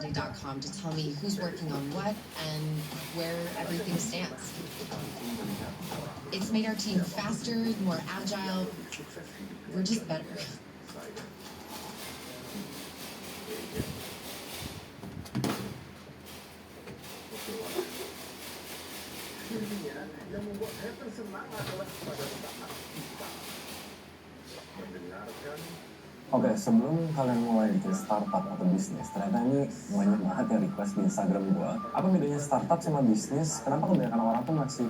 Company.com to tell me who's working on what and where everything stands. It's made our team faster, more agile. We're just better. Yang membuat saya tersenang adalah pada saat kita mendengarkan. Oke, sebelum kalian mulai bikin startup atau bisnis, ternyata ini banyak banget yang request di Instagram gua. Apa bedanya startup sama bisnis? Kenapa kebanyakan orang tuh masih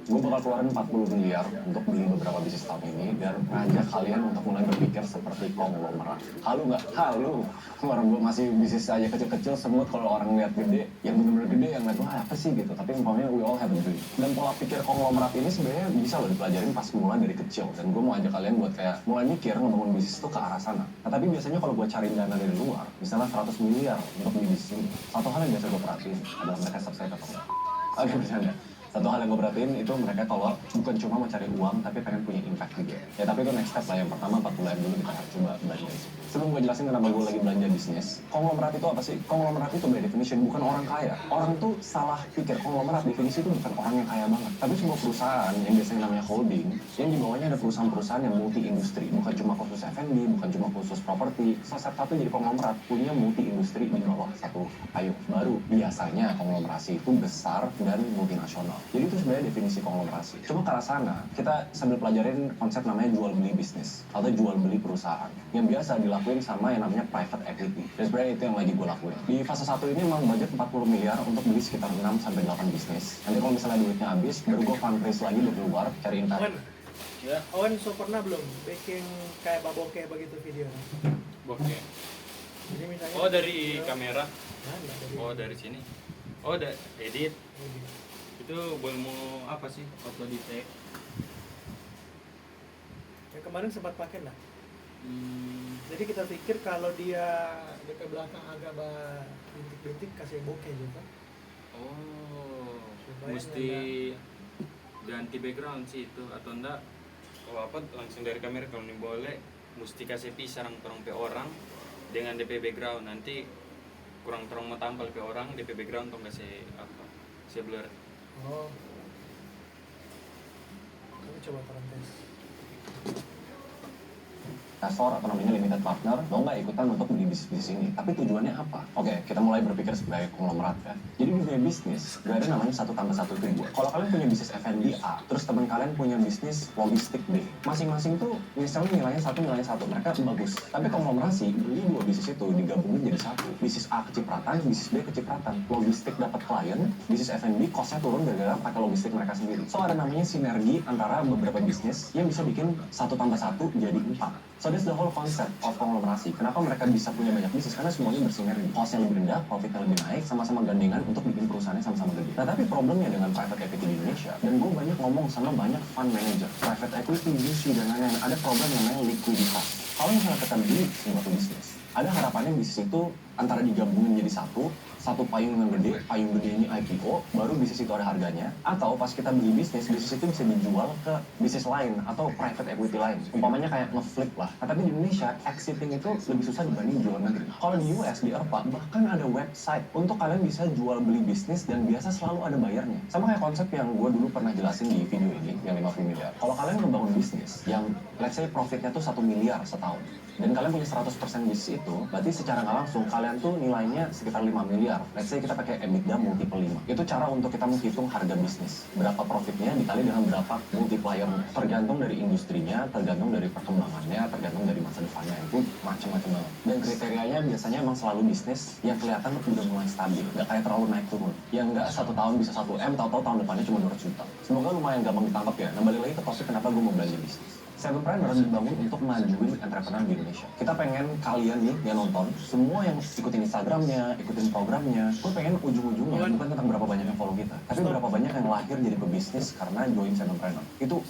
gue bakal keluarin 40 miliar untuk beli beberapa bisnis tahun ini dan ngajak kalian untuk mulai berpikir seperti konglomerat. Halu nggak? Halu. Orang gue masih bisnis aja kecil-kecil semut kalau orang lihat gede, yang bener-bener gede yang lihat wah apa sih gitu. Tapi umpamanya we all have a dream. Dan pola pikir konglomerat ini sebenarnya bisa loh dipelajarin pas mulai dari kecil. Dan gue mau ajak kalian buat kayak mulai mikir ngebangun bisnis itu ke arah sana. Nah tapi biasanya kalau gue cari dana dari luar, misalnya 100 miliar untuk beli bisnis ini, satu hal yang biasa gue perhatiin adalah mereka subscribe atau enggak. Oke, bercanda. Satu hal yang gue perhatiin itu mereka kalau bukan cuma mau cari uang tapi pengen punya impact juga. Ya tapi itu next step lah. Yang pertama 40 M dulu kita harus coba belanja. Sebelum gue jelasin kenapa gue lagi belanja bisnis, konglomerat itu apa sih? Konglomerat itu by definition bukan orang kaya. Orang tuh salah pikir konglomerat definisi itu bukan orang yang kaya banget, tapi sebuah perusahaan yang biasanya namanya holding, yang di bawahnya ada perusahaan-perusahaan yang multi industri, bukan cuma khusus F&B, bukan cuma khusus properti. Salah satu jadi konglomerat punya multi industri di bawah satu payung. Baru biasanya konglomerasi itu besar dan multinasional. Jadi itu sebenarnya definisi konglomerasi. Cuma ke arah sana, kita sambil pelajarin konsep namanya jual beli bisnis atau jual beli perusahaan yang biasa dilakuin sama yang namanya private equity. Dan sebenarnya itu yang lagi gue lakuin. Di fase 1 ini memang budget 40 miliar untuk beli sekitar 6-8 bisnis. Nanti kalau misalnya duitnya habis, baru gue fundraise lagi di luar cari impact. Ya. Owen so pernah belum bikin kayak babokeh begitu video? Bokeh. Jadi misalnya Oh dari kamera. Nah, dari Oh dari sini. Oh edit. Itu mau apa sih? Auto detect. Ya kemarin sempat pakai lah. Jadi kita pikir kalau dia ke belakang agak bintik-bintik kasih bokeh juga. Oh. Supaya Mesti ganti background sih itu atau enggak? Kalau apa langsung dari kamera kalau ini boleh. Mesti kasih pisah orang pe orang dengan DP background nanti kurang terang mau tampil ke orang DP background tuh kasih apa? Kasih blur. Oh. Kami coba tes. Investor atau namanya limited partner, lo nggak ikutan untuk beli bisnis ini. Tapi tujuannya apa? Oke, kita mulai berpikir sebagai konglomerat ya. Jadi di dunia bisnis, gak ada namanya 1+1 itu 2. Kalau kalian punya bisnis F&B A, terus teman kalian punya bisnis logistik B, masing-masing tuh misalnya nilainya satu, mereka bagus. Tapi konglomerasi, beli 2 bisnis itu digabungin jadi satu. Bisnis A kecipratan, bisnis B kecipratan. Logistik dapat klien, bisnis F&B costnya turun gara-gara pakai logistik mereka sendiri. So ada namanya sinergi antara beberapa bisnis yang bisa bikin 1+1 jadi 4. So that's the whole concept of konglomerasi. Kenapa mereka bisa punya banyak bisnis? Karena semuanya bersinergi. Cost-nya lebih rendah, profitnya lebih naik, sama-sama gandengan untuk bikin perusahaannya sama-sama gede. Nah tapi problemnya dengan private equity di Indonesia, dan gue banyak ngomong sama banyak fund manager, private equity, VC, dan lain-lain, ada problem namanya likuiditas. Kalau misalnya kita beli suatu bisnis, ada harapannya bisnis itu antara digabungin jadi satu payung yang gede, payung gede ini IPO, baru bisnis itu ada harganya, atau pas kita beli bisnis itu bisa dijual ke bisnis lain atau private equity lain. Umpamanya kayak ngeflip lah. Nah, tapi di Indonesia, exiting itu lebih susah dibanding jual negeri. Kalau di US, di Eropa, bahkan ada website untuk kalian bisa jual beli bisnis dan biasa selalu ada bayarnya. Sama kayak konsep yang gue dulu pernah jelasin di video ini, yang 50 miliar. Kalau kalian ngebangun bisnis yang let's say profitnya tuh 1 miliar setahun, dan kalian punya 100% bisnis itu, berarti secara nggak langsung kalian tuh nilainya sekitar 5 miliar. Let's say kita pakai EBITDA multiple 5. Itu cara untuk kita menghitung harga bisnis. Berapa profitnya dikali dengan berapa multiplier. Tergantung dari industrinya, tergantung dari perkembangannya, tergantung dari masa depannya. Itu macam-macam banget. Dan kriterianya biasanya emang selalu bisnis yang kelihatan udah mulai stabil. Nggak kayak terlalu naik turun. Yang nggak 1 tahun bisa 1 M, tahu-tahu tahun depannya cuma 200 juta. Semoga lumayan gampang ditangkap ya. Nah balik lagi ke topik kenapa gue mau belanja bisnis. Sevenpreneur dibangun untuk majuin entrepreneur di Indonesia. Kita pengen kalian nih yang nonton, semua yang ikutin Instagramnya, ikutin programnya, gue pengen ujung-ujungnya bukan tentang berapa banyak yang follow kita, tapi berapa banyak yang lahir jadi pebisnis karena join Sevenpreneur. Itu